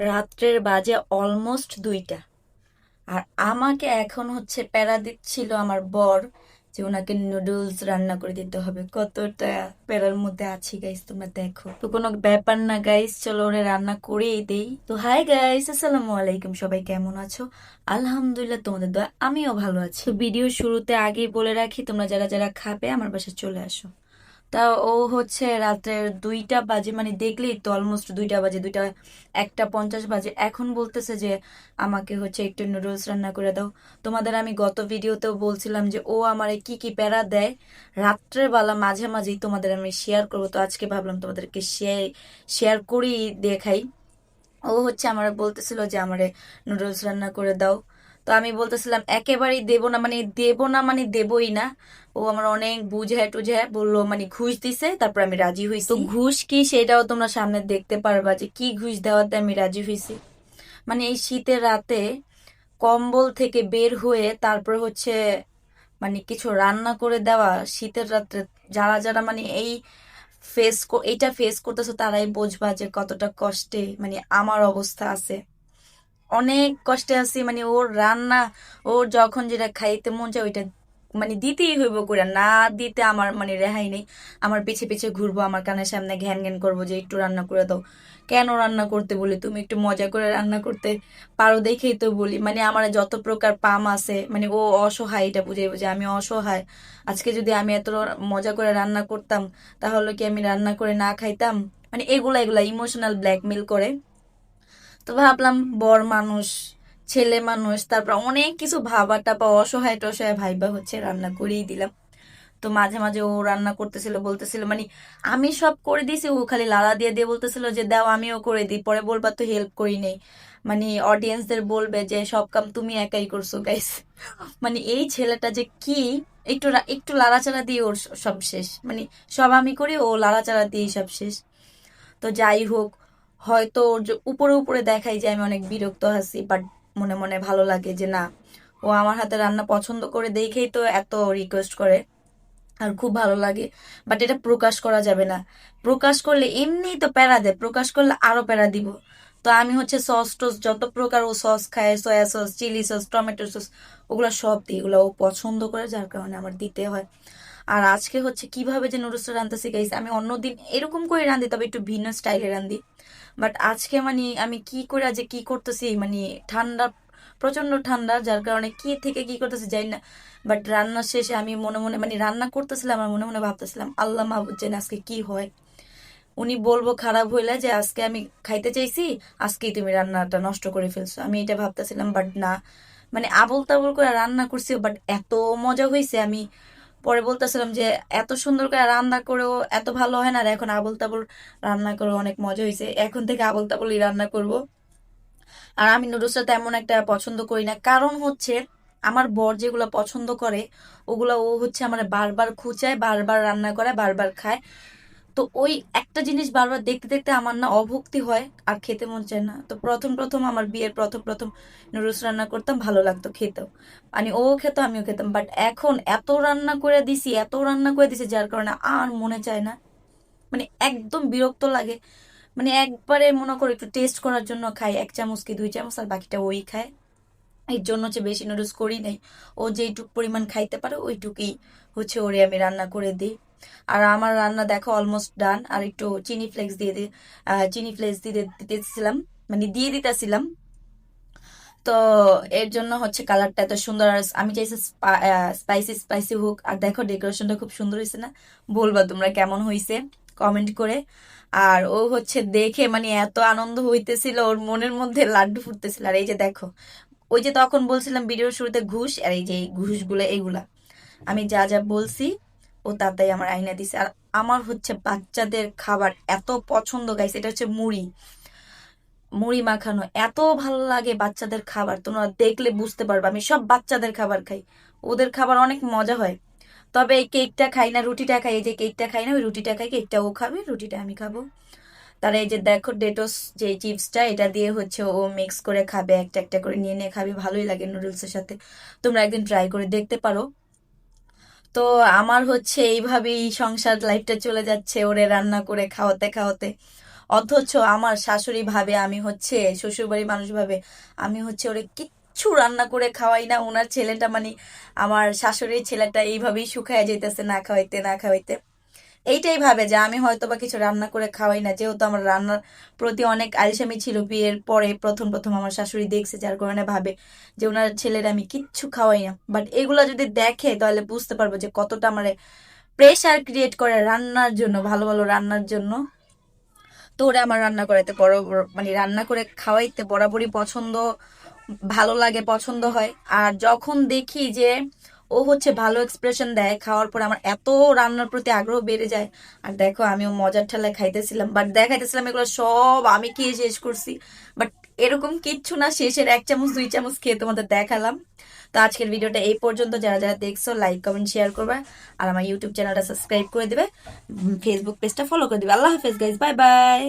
রাত্রের বাজে অলমোস্ট 2টা। আর আমাকে এখন হচ্ছে প্যারা দিচ্ছিল আমার বর যে ওনাকে নুডলস রান্না করে দিতে হবে। কতটা প্যারার মধ্যে আছি গাইস, তোমরা দেখো তো। কোনো ব্যাপার না গাইস, চলো ওরে রান্না করেই দেই। তো হাই গাইস, আসসালামু আলাইকুম, সবাই কেমন আছো? আলহামদুলিল্লাহ, তোমাদের দোয়া আমিও ভালো আছি। তো ভিডিও শুরুতে আগেই বলে রাখি, তোমরা যারা যারা খাবে আমার বাসায় চলে আসো। তা ও হচ্ছে রাতের 2টা বাজে, মানে দেখলেই তো অলমোস্ট 2টা বাজে, 2টা 1:50 বাজে, এখন বলতেছে যে আমাকে হচ্ছে একটু নুডলস রান্না করে দাও। তোমাদের আমি গত ভিডিওতেও বলছিলাম যে ও আমারে কি কি প্যারা দেয় রাত্রের বেলা, মাঝে মাঝেই তোমাদের আমি শেয়ার করবো। তো আজকে ভাবলাম তোমাদেরকে শেয়ার করি, দেখাই। ও হচ্ছে আমার বলতেছিল যে আমারে নুডলস রান্না করে দাও। তো আমি বলতেছিলাম একেবারেই দেবো না, মানে দেবই না। ও আমার অনেক বুঝায় টুঝায় বললো, মানে ঘুষ দিছে, তারপর আমি রাজি হয়েছি। তো ঘুষ কি সেটাও তোমরা সামনে দেখতে পারবা যে কি ঘুষ দেওয়াতে আমি রাজি হয়েছি। মানে এই শীতের রাতে কম্বল থেকে বের হয়ে তারপর হচ্ছে মানে কিছু রান্না করে দেওয়া শীতের রাত্রে। যারা যারা মানে এইটা ফেস করতেছে তারাই বুঝবা যে কতটা কষ্টে মানে আমার অবস্থা আছে। অনেক কষ্টে আছি, মানে ওর রান্না, ওর যখন যেটা খাইতে মন চায় ওইটা মানে দিতেই হইব করে, না দিতে আমার মানে রেহাই নেই। আমার পিছে পিছে ঘুরবো, আমার কানের সামনে ঘ্যান ঘ্যান করবো যে একটু রান্না করে দাও। কেন রান্না করতে বলি? তুমি একটু মজা করে রান্না করতে পারো দেখেই তো বলি। মানে আমার যত প্রকার পাম আছে, মানে ও অসহায়, এটা বুঝে বুঝে আমি অসহায়। আজকে যদি আমি এত মজা করে রান্না করতাম তাহলে কি আমি রান্না করে না খাইতাম? মানে এগুলা এগুলা ইমোশনাল ব্ল্যাকমেল করে। তো ভাবলাম বর মানুষ, ছেলে মানুষ, তারপর অনেক কিছু ভাবা টাপা, অসহায় টসহায় ভাইবা হচ্ছে রান্না করেই দিলাম। তো মাঝে মাঝে ও রান্না করতেছিল, বলতেছিল মানে আমি সব করে দিয়েছি, ও খালি লালা দিয়ে দিয়ে বলতেছিল যে দাও আমিও করে দিই, পরে বলবা তো হেল্প করি নেই। মানে অডিয়েন্সদের বলবে যে সব কাম তুমি একাই করছো গাইস। মানে এই ছেলেটা যে কি, একটু লাড়াচাড়া দিয়ে ওর সব শেষ। মানে সব আমি করি, ও লাড়াচাড়া দিয়ে সব শেষ। তো যাই হোক, হয়তো ওর উপরে উপরে দেখাই যে আমি অনেক বিরক্ত আছি, বাট মনে মনে ভালো লাগে যে না, ও আমার হাতে রান্না পছন্দ করে দেখেই তো এত রিকোয়েস্ট করে। আর খুব ভালো লাগে। বাট এটা প্রকাশ করা যাবে না। প্রকাশ করলে এমনিই তো প্যারা দেয়, প্রকাশ করলে আরো প্যারা দিব। তো আমি হচ্ছে সস টস যত প্রকার ও সস খায়, soya sauce, chili sauce, tomato sauce, ওগুলা সব দিই। এগুলো ও পছন্দ করে, যার কারণে আমার দিতে হয়। আর আজকে হচ্ছে কিভাবে যে নুডলসটা রাঁধতে শিখাইছি, আমি অন্যদিন এরকম করে রাঁধি, তবে একটু ভিন্ন স্টাইলে রাঁধি। বাট আজকে মানে আমি কি করে যে কি করতেছি, মানে ঠান্ডা, প্রচন্ড ঠান্ডা, যার কারণে কি থেকে কি করতেছি জানি না। বাট রান্না শেষে আমি মনে মনে মানে রান্না করতেছিলাম আর মনে মনে ভাবতেছিলাম, আল্লাহ মাহবুব জানে আজকে কি হয়। উনি বলবো খারাপ হইলে যে আজকে আমি খাইতে চাইছি, আজকেই তুমি রান্নাটা নষ্ট করে ফেলছো, আমি এটা ভাবতেছিলাম। বাট না, মানে আবোল তাবোল করে রান্না করছি, বাট এত মজা হয়েছে। আমি পরে বলতেছিলাম যে এত সুন্দর করে রান্না করেও এত ভালো হয় না, আর এখন আবোল তাবোল রান্না করে অনেক মজা হয়েছে, এখন থেকে আবোল তাবোলই রান্না করব। আর আমি নুডলসটা তেমন একটা পছন্দ করি না, কারণ হচ্ছে আমার বর যেগুলো পছন্দ করে ওগুলা ও হচ্ছে আমার বারবার খুঁচায়, বারবার রান্না করে, বারবার খায়। তো ওই একটা জিনিস বারবার দেখতে দেখতে আমার না অভুক্তি হয়, আর খেতে মন চায় না। তো প্রথম প্রথম আমার বিয়ের প্রথম প্রথম নুডলস রান্না করতাম, ভালো লাগতো খেতেও, মানে ও খেত আমিও খেতাম। বাট এখন এত রান্না করে দিছি, এত রান্না করে দিছি, যার কারণে আর মনে চায় না। মানে একদম বিরক্ত লাগে। মানে একবারে মনে করো একটু টেস্ট করার জন্য খাই, 1 চামচ কি 2 চামচ, আর বাকিটা ওই খায়। এর জন্য হচ্ছে বেশি নুডলস করি নাই। ও যেইটুক পরিমাণ খাইতে পারে ওইটুকুই হচ্ছে ওরে আমি রান্না করে দিই। আর আমার রান্না দেখো অলমোস্ট ডান। আর একটু চিনি ফ্লেক্স দিয়ে দিতেছিলাম, মানে দিয়ে দিতেছিলাম। তো এর জন্য হচ্ছে কালারটা এত সুন্দর। আর আমি চাইছি স্পাইসি স্পাইসি হোক। আর দেখো ডেকোরেশনটা খুব সুন্দর হয়েছে না? বলবা তোমরা কেমন হয়েছে কমেন্ট করে। আর ও হচ্ছে দেখে মানে এত আনন্দ হইতেছিল, ওর মনের মধ্যে লাড্ডু ফুটতেছিল। আর এই যে দেখো, ওই যে তখন বলছিলাম ভিডিওর শুরুতে ঘুষ, আর এই যে এই ঘুষগুলো এগুলা আমি যা যা বলছি ও তাতাই আমার আইনা দিছে। আর আমার হচ্ছে বাচ্চাদের খাবার এত পছন্দ গাইছে, এটা হচ্ছে মুড়ি, মুড়ি মাখানো এত ভালো লাগে বাচ্চাদের খাবার। তোমরা দেখলে বুঝতে পারবে, আমি সব বাচ্চাদের খাবার খাই, ওদের খাবার অনেক মজা হয়। তবে এই কেকটা খাই না, রুটিটা খাই। এই যে কেকটা খাই না, ওই রুটিটা খাই, কেকটা ও খাবে, রুটিটা আমি খাবো। তারা এই যে দেখো ডেটোস যে চিপসটা, এটা দিয়ে হচ্ছে ও মিক্স করে খাবে, একটা একটা করে নিয়ে নিয়ে খাবে, ভালোই লাগে নুডলসের সাথে। তোমরা একদিন ট্রাই করে দেখতে পারো। তো আমার হচ্ছে এইভাবেই সংসার লাইফটা চলে যাচ্ছে, ওরে রান্না করে খাওয়াতে খাওয়াতে। অথচ আমার শাশুড়ি ভাবে আমি হচ্ছে, শ্বশুরবাড়ির মানুষ ভাবে আমি হচ্ছে ওরে কিচ্ছু রান্না করে খাওয়াই না। ওনার ছেলেটা মানে আমার শাশুড়ির ছেলেটা এইভাবেই শুকায় যেতেছে না খাওয়াইতে না খাওয়াইতে। এইটাই ভাবে যে আমি হয়তো বা কিছু রান্না করে খাওয়াই না, যেহেতু আমার রান্নার প্রতি অনেক আলসেমি ছিল। বিয়ের পরে প্রথম প্রথম আমার শাশুড়ি দেখছে, যার কারণে ভাবে যে ওনার ছেলের আমি কিচ্ছু খাওয়াই না। বাট এগুলা যদি দেখে তাহলে বুঝতে পারবো যে কতটা আমার প্রেশার ক্রিয়েট করে রান্নার জন্য, ভালো ভালো রান্নার জন্য। তো ওরা আমার রান্না করাইতে মানে রান্না করে খাওয়াইতে বরাবরই পছন্দ, ভালো লাগে, পছন্দ হয়। আর যখন দেখি যে ও হচ্ছে ভালো এক্সপ্রেশন দেয় খাওয়ার পর, আমার এত রান্নার প্রতি আগ্রহ বেড়ে যায়। আর দেখো আমিও মজার ঠেলায় খাইতেছিলাম, বাট দেখাইতেছিলাম এগুলো সব আমি খেয়ে শেষ করছি। বাট এরকম কিচ্ছু না, শেষের 1 চামচ 2 চামচ খেয়ে তোমাদের দেখালাম। তো আজকের ভিডিওটা এই পর্যন্ত। যারা যারা দেখছো লাইক কমেন্ট শেয়ার করবে, আর আমার ইউটিউব চ্যানেলটা সাবস্ক্রাইব করে দিবে, ফেসবুক পেজটা ফলো করে দিবে। আল্লাহ হাফেজ গাইজ, বাই বাই।